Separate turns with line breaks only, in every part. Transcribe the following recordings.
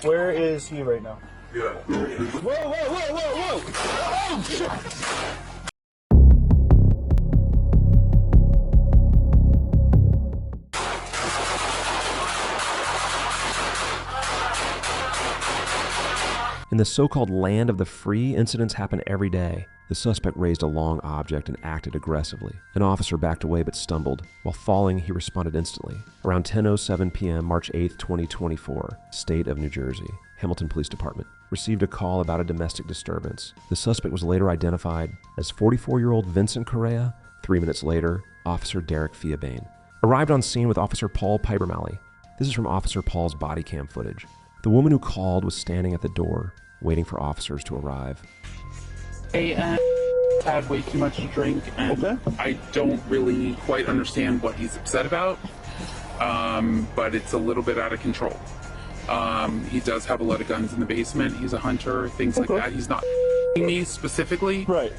Where is he right now?
Yeah.
Whoa, whoa, whoa, whoa, whoa! Oh, shit!
In the so-called land of the free, incidents happen every day. The suspect raised a long object and acted aggressively. An officer backed away but stumbled. While falling, he responded instantly. Around 10:07 p.m., March 8, 2024, State of New Jersey, Hamilton Police Department received a call about a domestic disturbance. The suspect was later identified as 44-year-old Vincent Correa. 3 minutes later, Officer Derek Fiabane arrived on scene with Officer Paul Pibermalley. This is from Officer Paul's body cam footage. The woman who called was standing at the door, waiting for officers to arrive.
Hey, had way too much to drink, and I don't really quite understand what he's upset about, but it's a little bit out of control. He does have a lot of guns in the basement. He's a hunter, things like that. He's not me specifically,
Right.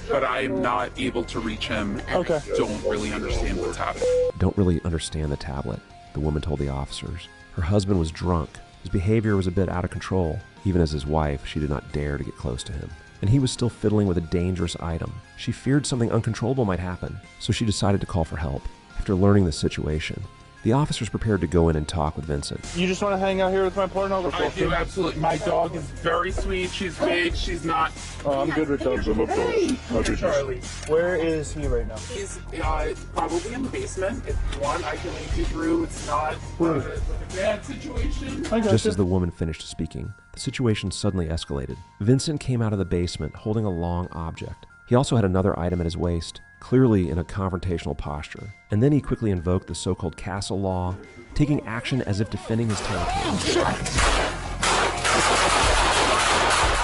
but I'm not able to reach him. And I don't really understand what's happening.
Don't really understand the tablet, the woman told the officers. Her husband was drunk. His behavior was a bit out of control. Even as his wife, she did not dare to get close to him. And he was still fiddling with a dangerous item. She feared something uncontrollable might happen, so she decided to call for help. After learning the situation, the officers prepared to go in and talk with Vincent.
You just want to hang out here with my partner?
I do, absolutely. My dog is very sweet. She's big. She's not...
Oh, I'm good with dogs.
Hey, Charlie.
Where is he right now?
He's probably in the basement. If you want, I can lead you through. It's not like a bad situation.
Just as the woman finished speaking, the situation suddenly escalated. Vincent came out of the basement holding a long object. He also had another item at his waist, clearly in a confrontational posture. And then he quickly invoked the so-called castle law, taking action as if defending his territory.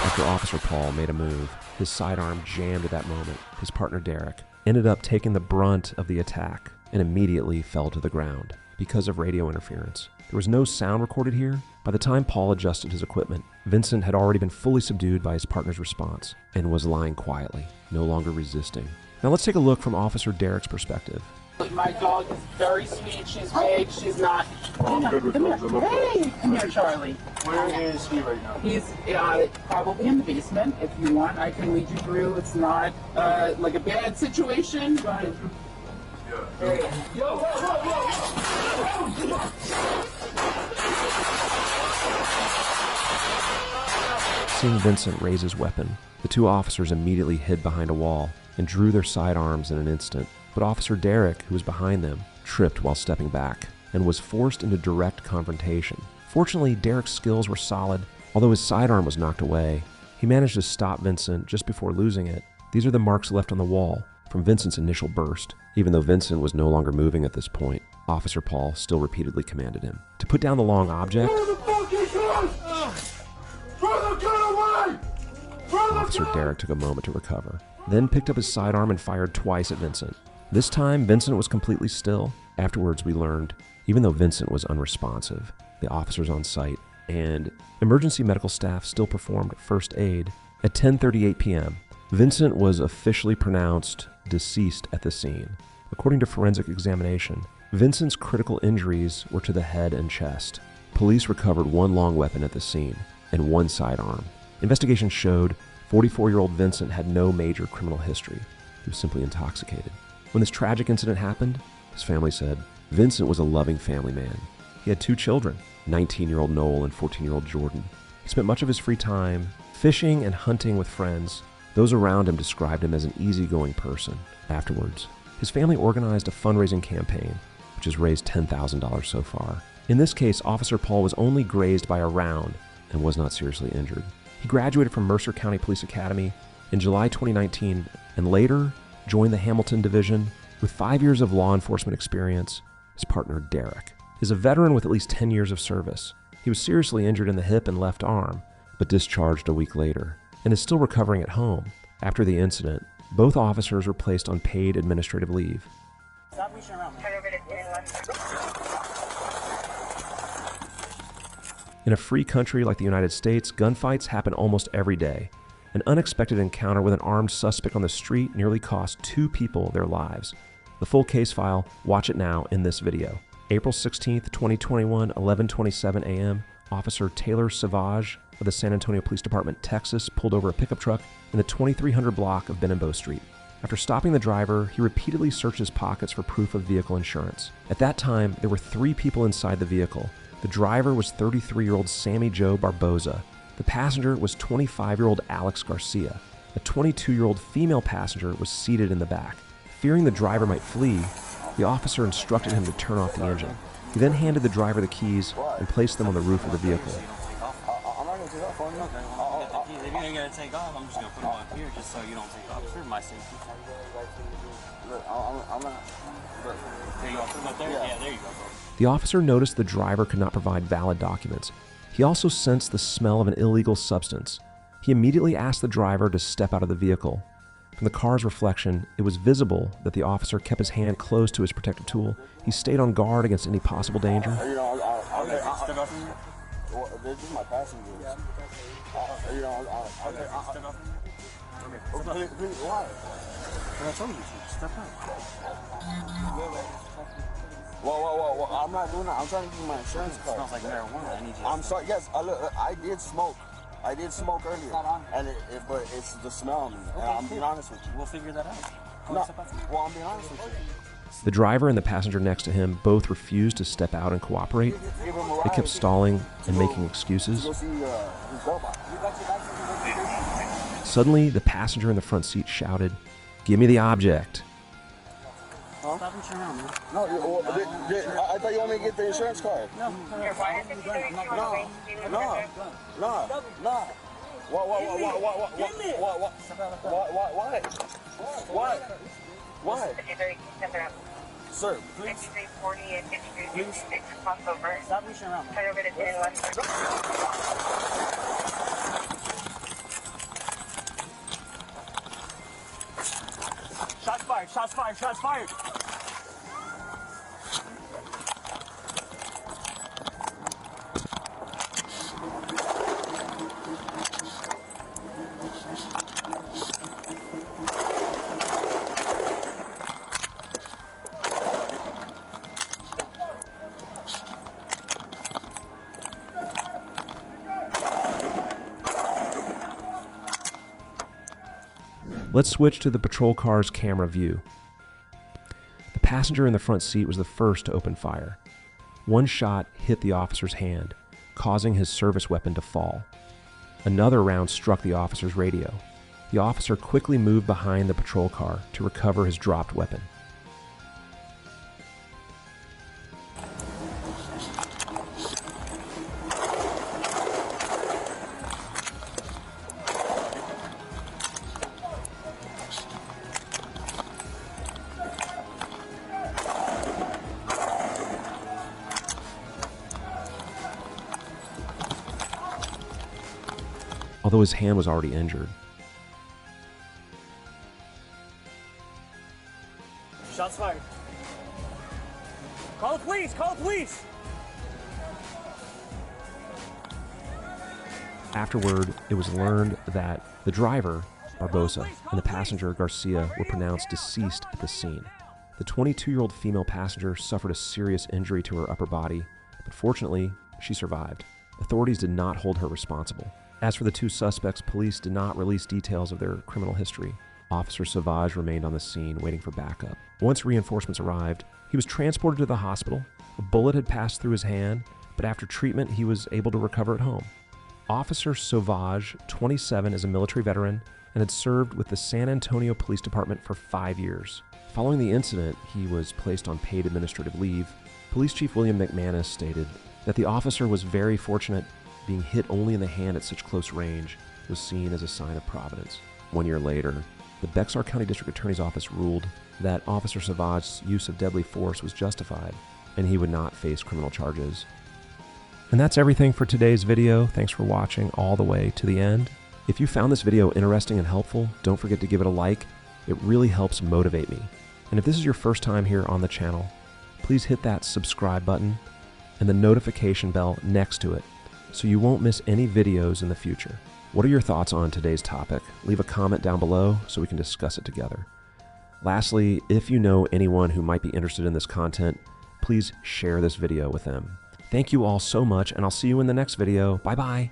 After Officer Paul made a move, his sidearm jammed at that moment. His partner Derek ended up taking the brunt of the attack and immediately fell to the ground because of radio interference. There was no sound recorded here. By the time Paul adjusted his equipment, Vincent had already been fully subdued by his partner's response and was lying quietly, no longer resisting. Now let's take a look from Officer Derek's perspective.
My dog is very sweet. She's big. She's not...
I'm good with dogs.
Hey, come here, Charlie.
Where is he right now?
He's probably in the basement. If you want, I can lead you through. It's not like a bad situation, but... Hey. Yo, whoa, whoa, whoa, whoa.
Seeing Vincent raise his weapon, the two officers immediately hid behind a wall and drew their sidearms in an instant. But Officer Derek, who was behind them, tripped while stepping back and was forced into direct confrontation. Fortunately, Derek's skills were solid. Although his sidearm was knocked away, he managed to stop Vincent just before losing it. These are the marks left on the wall from Vincent's initial burst. Even though Vincent was no longer moving at this point, Officer Paul still repeatedly commanded him to put down the long object. Officer Derek took a moment to recover, then picked up his sidearm and fired twice at Vincent. This time, Vincent was completely still. Afterwards, we learned, even though Vincent was unresponsive, the officers on site and emergency medical staff still performed first aid. At 10:38 p.m., Vincent was officially pronounced deceased at the scene. According to forensic examination, Vincent's critical injuries were to the head and chest. Police recovered one long weapon at the scene and one sidearm. Investigation showed 44-year-old Vincent had no major criminal history. He was simply intoxicated. When this tragic incident happened, his family said, Vincent was a loving family man. He had two children, 19-year-old Noel and 14-year-old Jordan. He spent much of his free time fishing and hunting with friends. Those around him described him as an easygoing person. Afterwards, his family organized a fundraising campaign, which has raised $10,000 so far. In this case, Officer Paul was only grazed by a round and was not seriously injured. He graduated from Mercer County Police Academy in July 2019 and later joined the Hamilton Division. With 5 years of law enforcement experience, his partner Derek is a veteran with at least 10 years of service. He was seriously injured in the hip and left arm, but discharged a week later and is still recovering at home. After the incident, both officers were placed on paid administrative leave. In a free country like the United States, gunfights happen almost every day. An unexpected encounter with an armed suspect on the street nearly cost 2 people their lives. The full case file, watch it now in this video. April 16th, 2021, 11:27 a.m., Officer Taylor Savage of the San Antonio Police Department, Texas, pulled over a pickup truck in the 2300 block of Benenbow Street. After stopping the driver, he repeatedly searched his pockets for proof of vehicle insurance. At that time, there were 3 people inside the vehicle. The driver was 33-year-old Sammy Joe Barboza. The passenger was 25-year-old Alex Garcia. A 22-year-old female passenger was seated in the back. Fearing the driver might flee, the officer instructed him to turn off the engine. He then handed the driver the keys and placed them on the roof of the vehicle.
I'm not going to take off on nothing. If you ain't going to take off, I'm just going to put them on here just so you don't take off. For my safety. Look, I'm not. Look. There you go. Put them up there? Yeah, there you go, bro.
The officer noticed the driver could not provide valid documents. He also sensed the smell of an illegal substance. He immediately asked the driver to step out of the vehicle. From the car's reflection, it was visible that the officer kept his hand close to his protective tool. He stayed on guard against any possible danger.
You know, step out from here. This is my passenger. You know, step out from here. Okay. Why? I told you to step out. Whoa. I'm not doing that. I'm trying to give you my insurance card. It smells like marijuana. I need you. I'm sorry. Yes, I did smoke. I did smoke earlier, but it's the smell. Okay, I'm being honest with you. We'll figure that out. No, well, I'm being honest with you.
The driver and the passenger next to him both refused to step out and cooperate. They kept stalling and making excuses. Suddenly, the passenger in the front seat shouted, "Give me the object."
Huh? Stop and turn around, man. No, I thought you wanted me to get the insurance card. No. Why? Sir, please. 5340 and 5356 cross over. Stop reaching around. Turn over to 10 left. Shots fired, shots fired, shots fired!
Let's switch to the patrol car's camera view. The passenger in the front seat was the first to open fire. One shot hit the officer's hand, causing his service weapon to fall. Another round struck the officer's radio. The officer quickly moved behind the patrol car to recover his dropped weapon. Although his hand was already injured.
Shots fired. Call the police! Call the police!
Afterward, it was learned that the driver, Barboza, and the passenger, Garcia, were pronounced deceased at the scene. The 22-year-old female passenger suffered a serious injury to her upper body, but fortunately, she survived. Authorities did not hold her responsible. As for the 2 suspects, police did not release details of their criminal history. Officer Savage remained on the scene waiting for backup. Once reinforcements arrived, he was transported to the hospital. A bullet had passed through his hand, but after treatment, he was able to recover at home. Officer Savage, 27, is a military veteran and had served with the San Antonio Police Department for 5 years. Following the incident, he was placed on paid administrative leave. Police Chief William McManus stated that the officer was very fortunate. Being hit only in the hand at such close range was seen as a sign of providence. 1 year later, the Bexar County District Attorney's Office ruled that Officer Savage's use of deadly force was justified, and he would not face criminal charges. And that's everything for today's video. Thanks for watching all the way to the end. If you found this video interesting and helpful, don't forget to give it a like. It really helps motivate me. And if this is your first time here on the channel, please hit that subscribe button and the notification bell next to it, so you won't miss any videos in the future. What are your thoughts on today's topic? Leave a comment down below so we can discuss it together. Lastly, if you know anyone who might be interested in this content, please share this video with them. Thank you all so much, and I'll see you in the next video. Bye-bye.